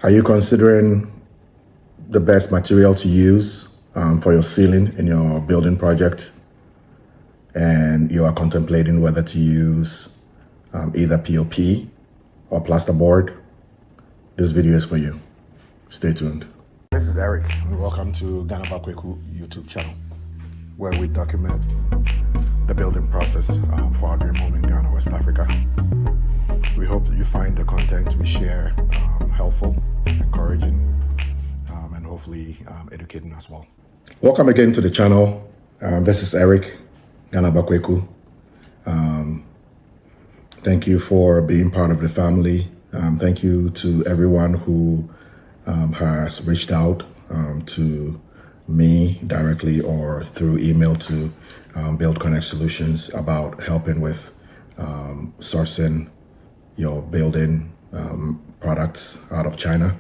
Are you considering the best material to use for your ceiling in your building project? And you are contemplating whether to use either POP or plasterboard? This video is for you. Stay tuned. This is Eric, and welcome to Ghana Bakweku YouTube channel, where we document the building process for our dream home in Ghana, West Africa. We hope that you find the content we share helpful, encouraging, and hopefully educating as well. Welcome again to the channel. This is Eric, Ghana Bakweku. Thank you for being part of the family. Thank you to everyone who has reached out to me directly or through email to Build Connect Solutions about helping with sourcing your building products out of China.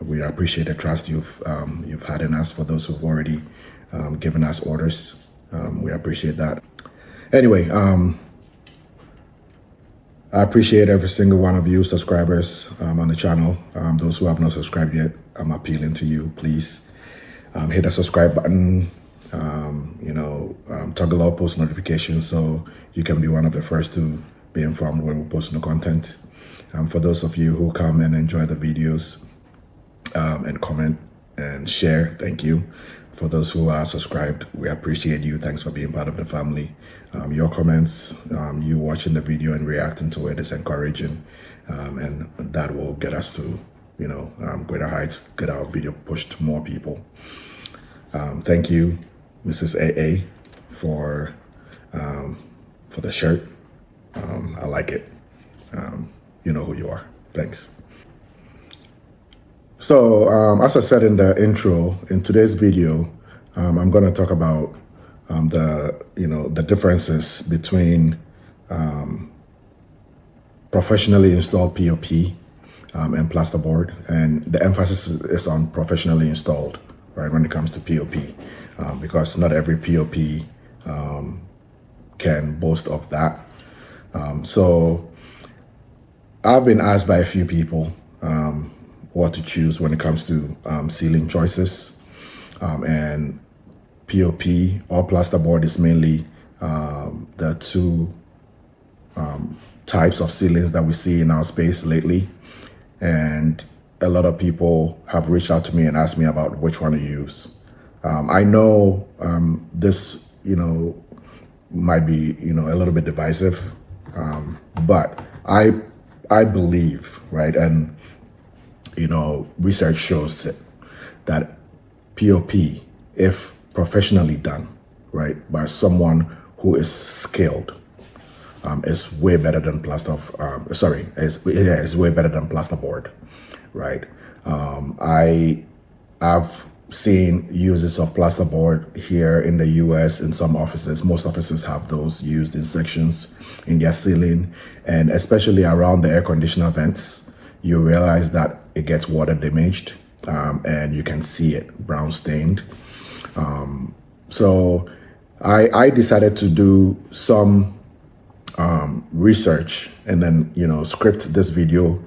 We appreciate the trust you've had in us. For those who've already given us orders, we appreciate that. Anyway, I appreciate every single one of you subscribers on the channel. Those who have not subscribed yet, I'm appealing to you. Please hit the subscribe button. Toggle all post notifications so you can be one of the first to be informed when we post new content. For those of you who come and enjoy the videos and comment and share, thank you. For those who are subscribed, we appreciate you. Thanks for being part of the family. Your comments, you watching the video and reacting to it is encouraging, and that will get us to greater heights, get our video pushed to more people. Thank you, Mrs. AA, for the shirt. I like it. You know who you are. Thanks. So, as I said in the intro, in today's video, I'm going to talk about the differences between professionally installed POP and plasterboard, and the emphasis is on professionally installed, right, when it comes to POP, because not every POP can boast of that. So I've been asked by a few people what to choose when it comes to ceiling choices, and POP or plasterboard is mainly the two types of ceilings that we see in our space lately. And a lot of people have reached out to me and asked me about which one to use. I know this, might be, a little bit divisive, but I believe, right, and research shows it, that POP, if professionally done, right, by someone who is skilled, is way better than is way better than plasterboard, right? I've seen uses of plasterboard here in the US in some offices. Most offices have those used in sections in their ceiling, and especially around the air conditioner vents, you realize that it gets water damaged, and you can see it brown stained. So I decided to do some research and then script this video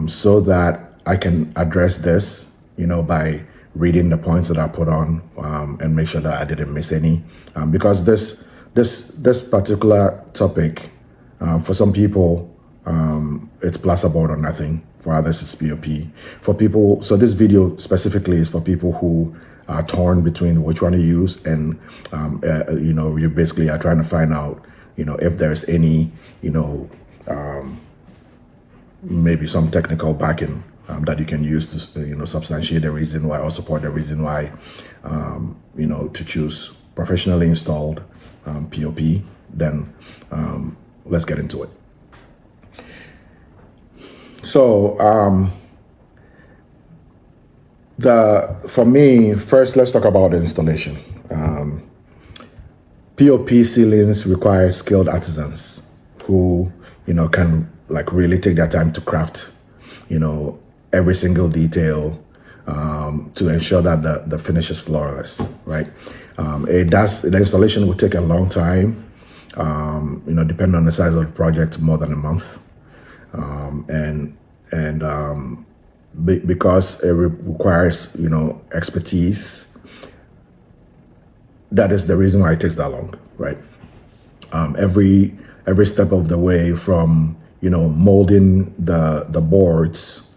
so that I can address this by reading the points that I put on and make sure that I didn't miss any, because this particular topic, for some people it's plasterboard or nothing. For others, it's POP. For people, so this video specifically is for people who are torn between which one to use, and you basically are trying to find out, if there's any, maybe some technical backing that you can use to, substantiate the reason why or support the reason why, to choose professionally installed POP. Then let's get into it. So for me, first, let's talk about the installation. POP ceilings require skilled artisans who, can really take their time to craft, every single detail to ensure that the finish is flawless, right? The installation will take a long time, depending on the size of the project, more than a month. And because it requires, expertise. That is the reason why it takes that long, right? Every step of the way from, molding the boards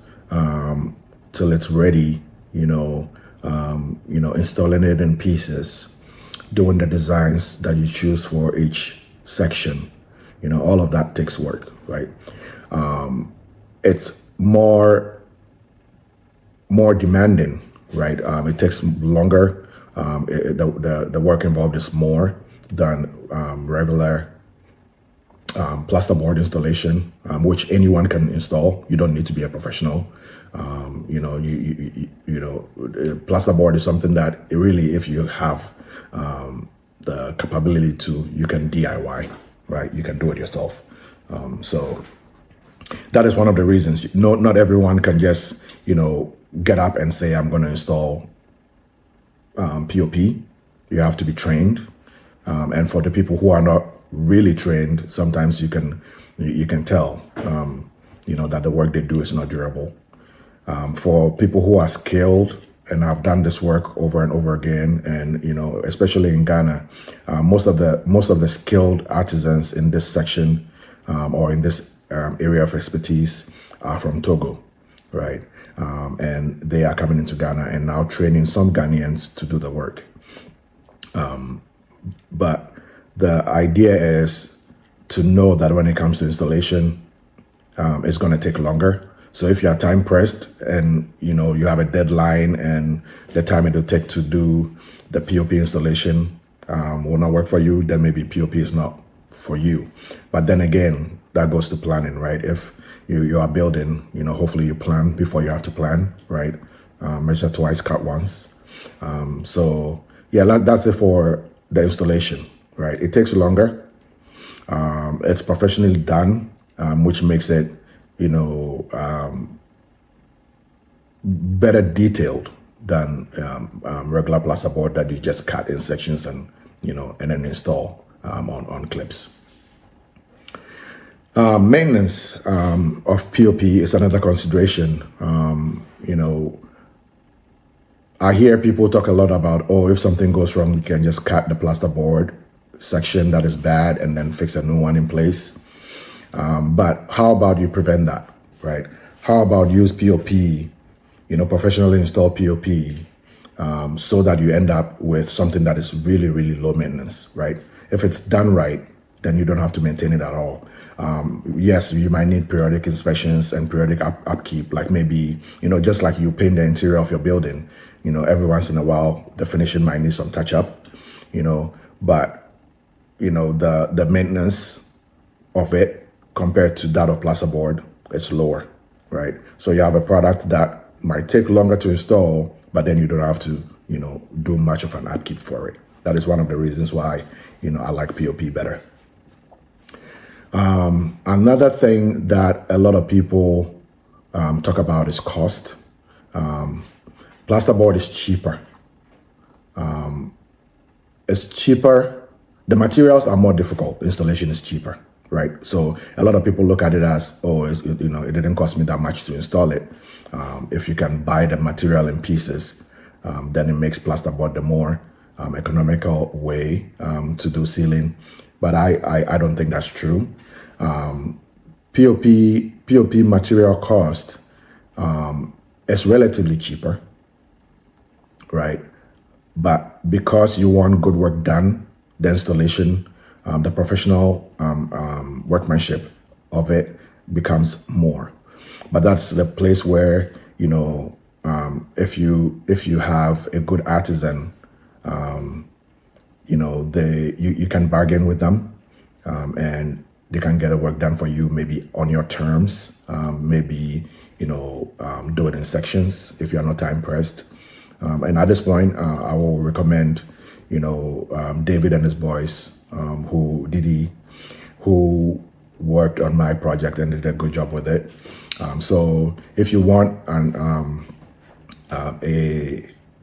till it's ready, installing it in pieces, doing the designs that you choose for each section, all of that takes work, right? It's more demanding, right? It takes longer. The work involved is more than regular plasterboard installation, which anyone can install. You don't need to be a professional. Plasterboard is something that really, if you have the capability to, you can DIY, right? You can do it yourself. So that is one of the reasons. Not everyone can just, get up and say, I'm going to install POP. You have to be trained. And for the people who are not really trained, sometimes you can tell, that the work they do is not durable. For people who are skilled and have done this work over and over again, and especially in Ghana, most of the skilled artisans in this section or in this area of expertise are from Togo, right? And they are coming into Ghana and now training some Ghanaians to do the work. But the idea is to know that when it comes to installation, it's going to take longer. So if you are time pressed and you have a deadline and the time it will take to do the POP installation will not work for you, then maybe POP is not for you. But then again, that goes to planning, right? If you are building, hopefully you plan before you have to plan, right? Measure twice, cut once. So yeah, that's it for the installation, right? It takes longer. It's professionally done, which makes it, better detailed than regular plasterboard that you just cut in sections and and then install on clips. Maintenance of POP is another consideration. I hear people talk a lot about, if something goes wrong, you can just cut the plasterboard section that is bad and then fix a new one in place. But how about you prevent that, right? How about use POP, professionally install POP, so that you end up with something that is really, really low maintenance, right? If it's done right, then you don't have to maintain it at all. Yes, you might need periodic inspections and periodic upkeep, like maybe, just like you paint the interior of your building, every once in a while, the finishing might need some touch up, but, the maintenance of it compared to that of plasterboard is lower, right? So you have a product that might take longer to install, but then you don't have to, do much of an upkeep for it. That is one of the reasons why, I like POP better. Another thing that a lot of people talk about is cost. Plasterboard is cheaper. It's cheaper. The materials are more difficult. Installation is cheaper, right? So a lot of people look at it as, it didn't cost me that much to install it. If you can buy the material in pieces, then it makes plasterboard the more economical way to do ceiling. But I don't think that's true. POP material cost is relatively cheaper, right? But because you want good work done, the installation, the professional workmanship of it becomes more. But that's the place where, if you have a good artisan, you can bargain with them, and they can get the work done for you, maybe on your terms, maybe, do it in sections if you're not time pressed. And at this point, I will recommend, David and his boys, who worked on my project and did a good job with it. So if you want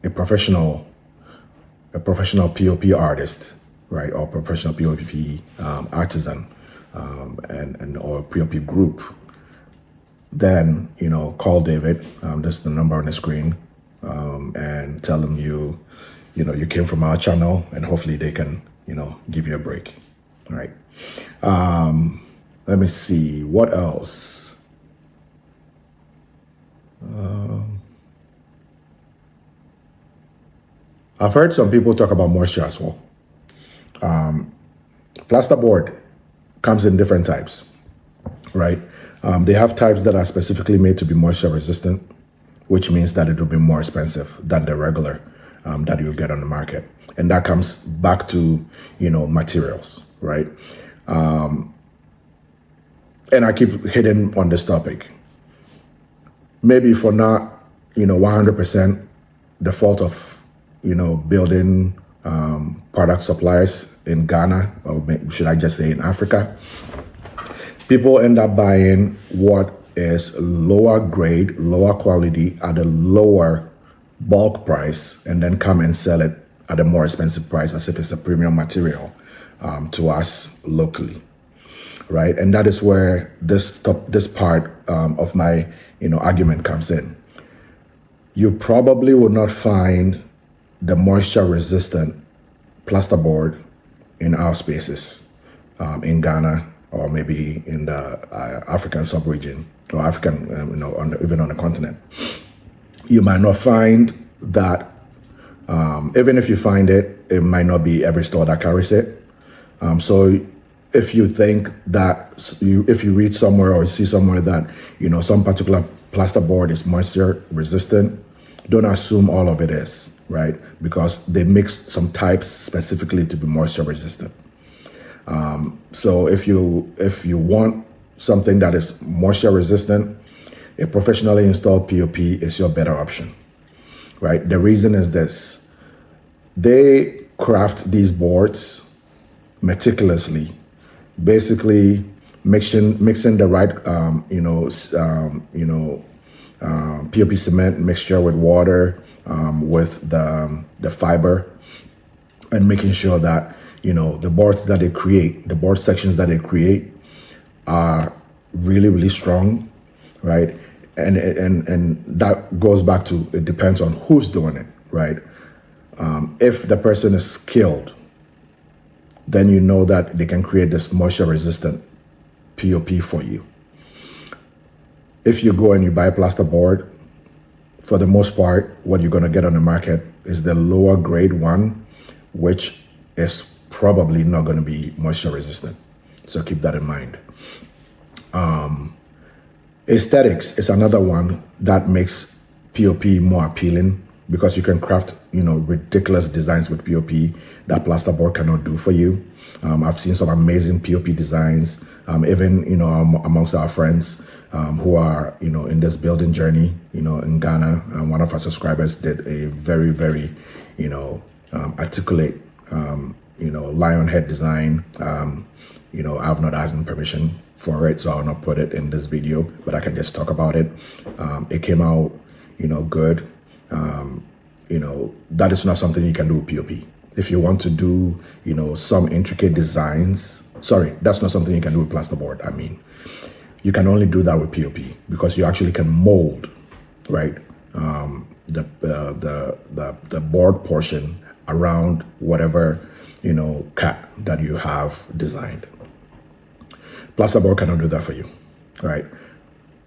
a professional POP artist, right, or professional POP artisan, or POP group, then, call David. This is the number on the screen, and tell them you came from our channel, and hopefully they can, give you a break. All right. Let me see what else. I've heard some people talk about moisture as well. Plasterboard comes in different types, right? They have types that are specifically made to be moisture resistant, which means that it will be more expensive than the regular that you get on the market. And that comes back to, materials, right? And I keep hitting on this topic. Maybe for not, 100% the fault of, building product suppliers in Ghana, or should I just say in Africa, people end up buying what is lower grade, lower quality at a lower bulk price, and then come and sell it at a more expensive price as if it's a premium material to us locally, right? And that is where this part of my argument comes in. You probably will not find the moisture resistant plasterboard in our spaces in Ghana, or maybe in the African sub-region, or African, even on the continent. You might not find that. Even if you find it, it might not be every store that carries it. So if you think that, if you read somewhere or see somewhere that, some particular plasterboard is moisture resistant, don't assume all of it is, right? Because they mix some types specifically to be moisture resistant. So if you want something that is moisture resistant, a professionally installed POP is your better option, right? The reason is this: they craft these boards meticulously, basically mixing the right POP cement mixture with water, with the fiber, and making sure that the boards that they create, the board sections that they create, are really, really strong, right? And that goes back to, it depends on who's doing it, right? If the person is skilled, then you know that they can create this moisture resistant POP for you. If you go and you buy plasterboard, for the most part, what you're going to get on the market is the lower grade one, which is probably not going to be moisture resistant. So keep that in mind. Aesthetics is another one that makes POP more appealing, because you can craft, ridiculous designs with POP that plasterboard cannot do for you. I've seen some amazing POP designs, even, amongst our friends who are, in this building journey, in Ghana. One of our subscribers did a very, very, articulate, lion head design. I've not asked him permission for it, so I'll not put it in this video, but I can just talk about it. It came out, good. That is not something you can do with POP. If you want to do, some intricate designs, sorry, that's not something you can do with plasterboard. I mean, you can only do that with POP, because you actually can mold, right, the board portion around whatever, cut that you have designed. Plasterboard cannot do that for you, right?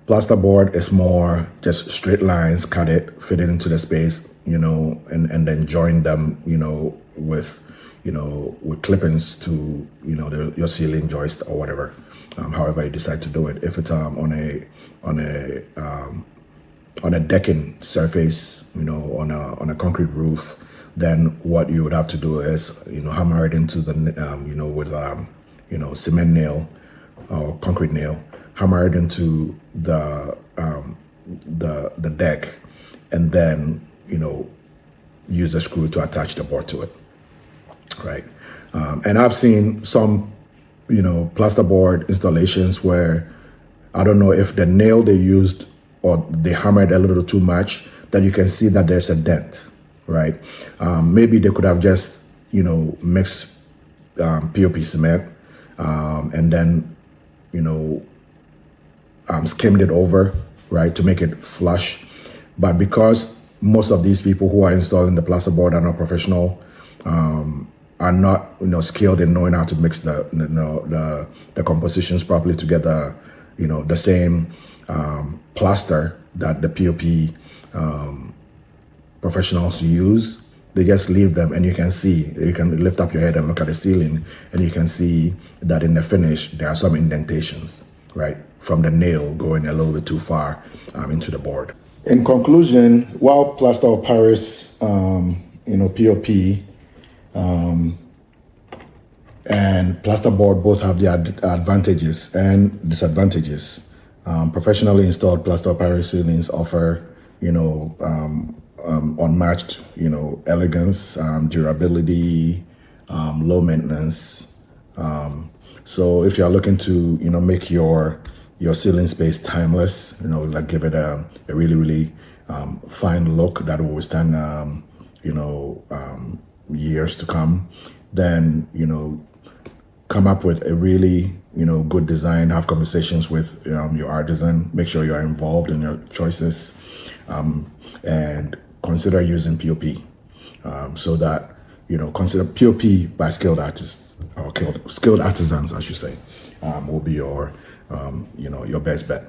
Plasterboard is more just straight lines, cut it, fit it into the space, and then join them, with clippings to, your ceiling joist or whatever, however you decide to do it. If it's on a decking surface, on a concrete roof, then what you would have to do is, hammer it into the, with cement nail or concrete nail, hammer it into the deck, and then use a screw to attach the board to it, right? And I've seen some plasterboard installations where, I don't know if the nail they used or they hammered a little too much, that you can see that there's a dent, right? Maybe they could have just mixed POP cement, and then skimmed it over, right, to make it flush. But because most of these people who are installing the plasterboard are not professional, are not skilled in knowing how to mix the compositions properly to get the same plaster that the POP professionals use. They just leave them, and you can lift up your head and look at the ceiling, and you can see that in the finish there are some indentations, right, from the nail going a little bit too far into the board. In conclusion, while Plaster of Paris, POP, and plasterboard both have their advantages and disadvantages. Professionally installed Plaster of Paris ceilings offer, unmatched, elegance, durability, low maintenance. So if you're looking to, make your ceiling space timeless, like give it a really, really fine look that will withstand, years to come, then, come up with a really, good design, have conversations with your artisan, make sure you're involved in your choices, and consider using POP, so that, consider POP by skilled artists, or skilled artisans, I should say, will be your, your best bet.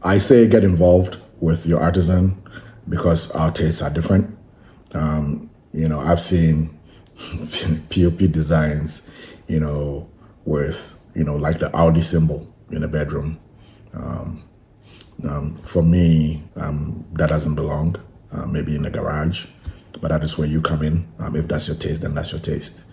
I say get involved with your artisan because our tastes are different. I've seen POP designs, with, like the Audi symbol in a bedroom. For me, that doesn't belong, maybe in the garage, but that is where you come in. If that's your taste, then that's your taste.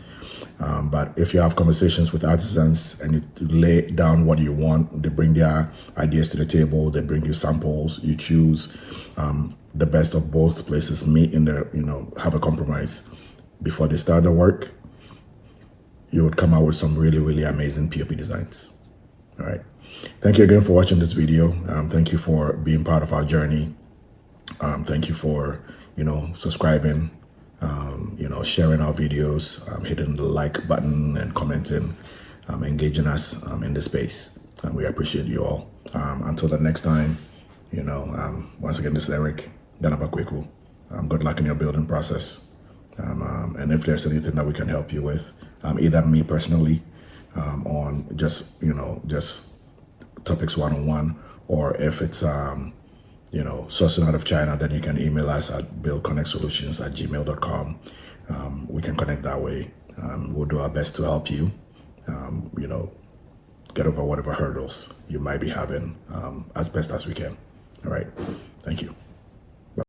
But if you have conversations with artisans and you lay down what you want, they bring their ideas to the table, they bring you samples, you choose the best of both places, meet in the, have a compromise before they start the work, you would come out with some really, really amazing POP designs. All right. Thank you again for watching this video. Thank you for being part of our journey. Thank you for, subscribing, sharing our videos, hitting the like button and commenting, engaging us in this space. We appreciate you all. Until the next time, once again, this is Eric, Danabakweku. Good luck in your building process. And if there's anything that we can help you with, either me personally, on just topics one-on-one, or if it's, sourcing out of China, then you can email us at buildconnectsolutions@gmail.com. We can connect that way. We'll do our best to help you, get over whatever hurdles you might be having, as best as we can. All right. Thank you.